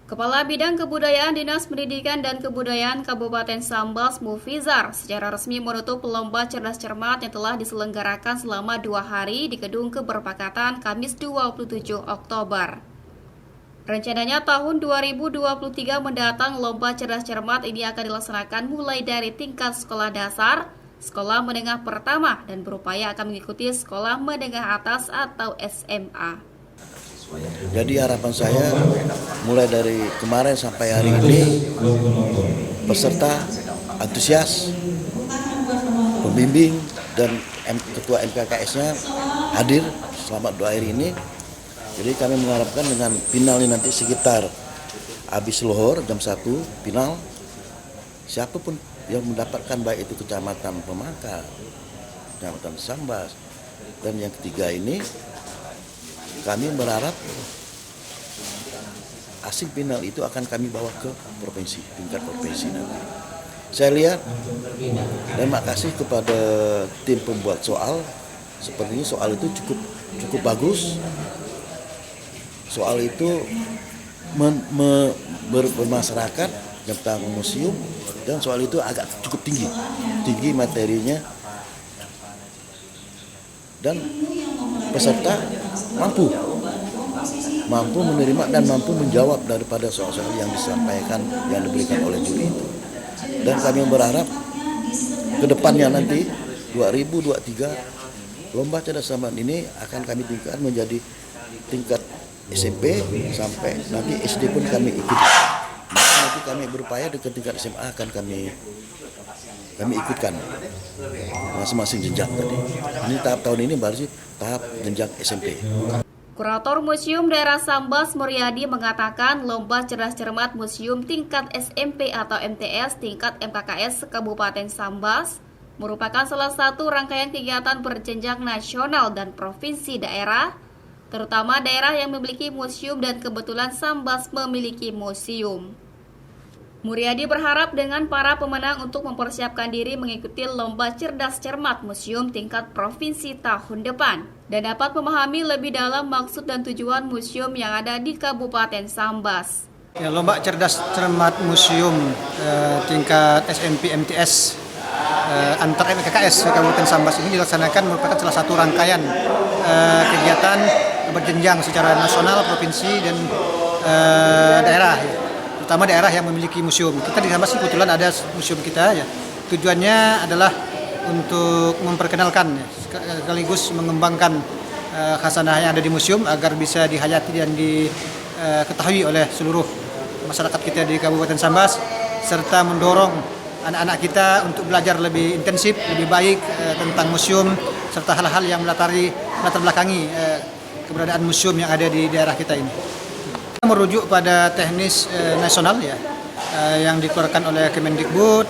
Kepala Bidang Kebudayaan Dinas Pendidikan dan Kebudayaan Kabupaten Sambas Mufizar secara resmi menutup lomba cerdas cermat yang telah diselenggarakan selama 2 hari di Gedung Keberpakatan Kamis 27 Oktober. Rencananya tahun 2023 mendatang lomba cerdas cermat ini akan dilaksanakan mulai dari tingkat sekolah dasar, sekolah menengah pertama, dan berupaya akan mengikuti sekolah menengah atas atau SMA. Jadi harapan saya mulai dari kemarin sampai hari ini peserta antusias, pembimbing dan ketua MPKS-nya hadir selama 2 hari ini. Jadi kami mengharapkan dengan final ini nanti sekitar habis lohor jam 1 final, siapapun yang mendapatkan baik itu kecamatan Pemaka, kecamatan Sambas, dan yang ketiga ini kami berharap hasil final itu akan kami bawa ke provinsi, tingkat provinsi nanti. Saya lihat dan makasih kepada tim pembuat soal. Sepertinya soal itu cukup bagus. Soal itu bermasyarakat tentang museum, dan soal itu agak cukup tinggi materinya, dan peserta mampu menerima dan mampu menjawab daripada soal-soal yang disampaikan, yang diberikan oleh juri itu. Dan kami berharap ke depannya nanti 2023 lomba cerdas cermat ini akan kami tingkatkan menjadi tingkat SMP sampai nanti SD pun kami ikuti. Maka nanti kami berupaya di tingkat SMA akan kami ikutkan masing-masing jenjang tadi. Ini tahap tahun ini baru sih tahap jenjang SMP. Kurator Museum Daerah Sambas Muryadi mengatakan lomba cerdas cermat museum tingkat SMP atau MTS tingkat MKKS Kabupaten Sambas merupakan salah satu rangkaian kegiatan berjenjang nasional dan provinsi daerah, terutama daerah yang memiliki museum, dan kebetulan Sambas memiliki museum. Muryadi berharap dengan para pemenang untuk mempersiapkan diri mengikuti lomba cerdas cermat museum tingkat provinsi tahun depan dan dapat memahami lebih dalam maksud dan tujuan museum yang ada di Kabupaten Sambas. Ya, lomba cerdas cermat museum tingkat SMP MTS antar MKKS Kabupaten Sambas ini dilaksanakan merupakan salah satu rangkaian kegiatan berjenjang secara nasional, provinsi, dan daerah. Terutama daerah yang memiliki museum. Kita di Sambas kebetulan ada museum kita ya. Tujuannya adalah untuk memperkenalkan sekaligus mengembangkan khasanah yang ada di museum agar bisa dihayati dan diketahui oleh seluruh masyarakat kita di Kabupaten Sambas, serta mendorong anak-anak kita untuk belajar lebih intensif, lebih baik tentang museum serta hal-hal yang latar belakangi keberadaan museum yang ada di daerah kita ini. Kita merujuk pada teknis nasional ya, yang dikeluarkan oleh Kemendikbud,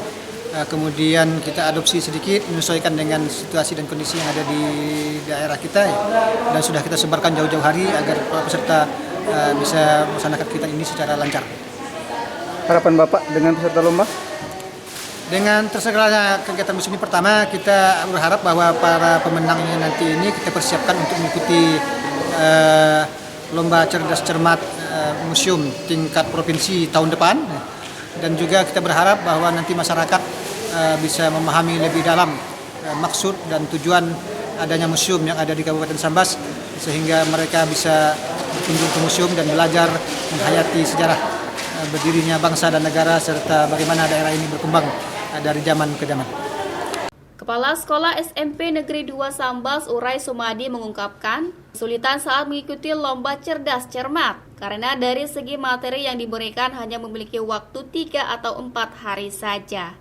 kemudian kita adopsi sedikit menyesuaikan dengan situasi dan kondisi yang ada di daerah kita ya, dan sudah kita sebarkan jauh-jauh hari agar peserta bisa melaksanakan kita ini secara lancar. Harapan Bapak dengan peserta lomba? Dengan terselenggaranya kegiatan museum ini, pertama kita berharap bahwa para pemenangnya nanti ini kita persiapkan untuk mengikuti lomba cerdas cermat museum tingkat provinsi tahun depan, dan juga kita berharap bahwa nanti masyarakat bisa memahami lebih dalam maksud dan tujuan adanya museum yang ada di Kabupaten Sambas, sehingga mereka bisa berkunjung ke museum dan belajar menghayati sejarah berdirinya bangsa dan negara serta bagaimana daerah ini berkembang dari zaman ke zaman. Kepala Sekolah SMP Negeri 2 Sambas Urai Sumadi mengungkapkan kesulitan saat mengikuti lomba cerdas cermat karena dari segi materi yang diberikan hanya memiliki waktu 3 atau 4 hari saja.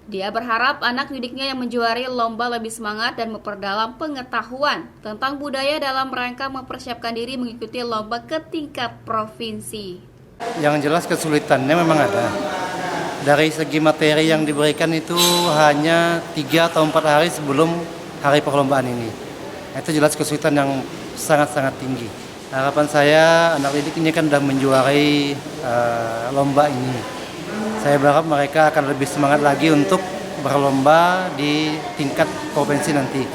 Dia berharap anak didiknya yang menjuari lomba lebih semangat dan memperdalam pengetahuan tentang budaya dalam rangka mempersiapkan diri mengikuti lomba ke tingkat provinsi. Yang jelas kesulitannya memang ada. Dari segi materi yang diberikan itu hanya 3 atau 4 hari sebelum hari perlombaan ini. Itu jelas kesulitan yang sangat-sangat tinggi. Harapan saya anak didik ini kan sudah menjuarai lomba ini. Saya berharap mereka akan lebih semangat lagi untuk berlomba di tingkat provinsi nanti.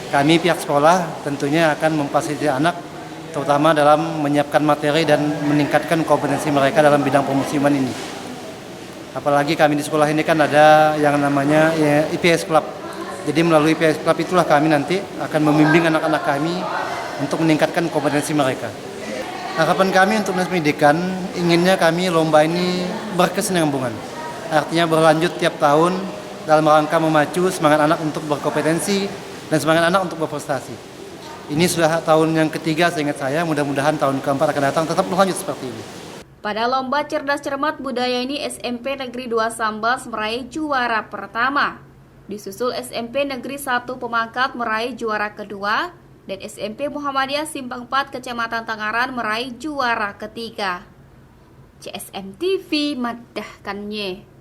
Kami pihak sekolah tentunya akan memfasilitasi anak terutama dalam menyiapkan materi dan meningkatkan kompetensi mereka dalam bidang pemusiuman ini. Apalagi kami di sekolah ini kan ada yang namanya IPS Club. Jadi melalui IPS Club itulah kami nanti akan membimbing anak-anak kami untuk meningkatkan kompetensi mereka. Harapan kami untuk Dinas Pendidikan, inginnya kami lomba ini berkesinambungan. Artinya berlanjut tiap tahun dalam rangka memacu semangat anak untuk berkompetensi dan semangat anak untuk berprestasi. Ini sudah tahun yang ketiga seingat saya, mudah-mudahan tahun keempat akan datang tetap berlanjut seperti ini. Pada lomba cerdas cermat budaya ini SMP Negeri 2 Sambas meraih juara pertama. Disusul SMP Negeri 1 Pemangkat meraih juara kedua dan SMP Muhammadiyah Simpang 4 Kecamatan Tangaran meraih juara ketiga. CSM TV madahkannya.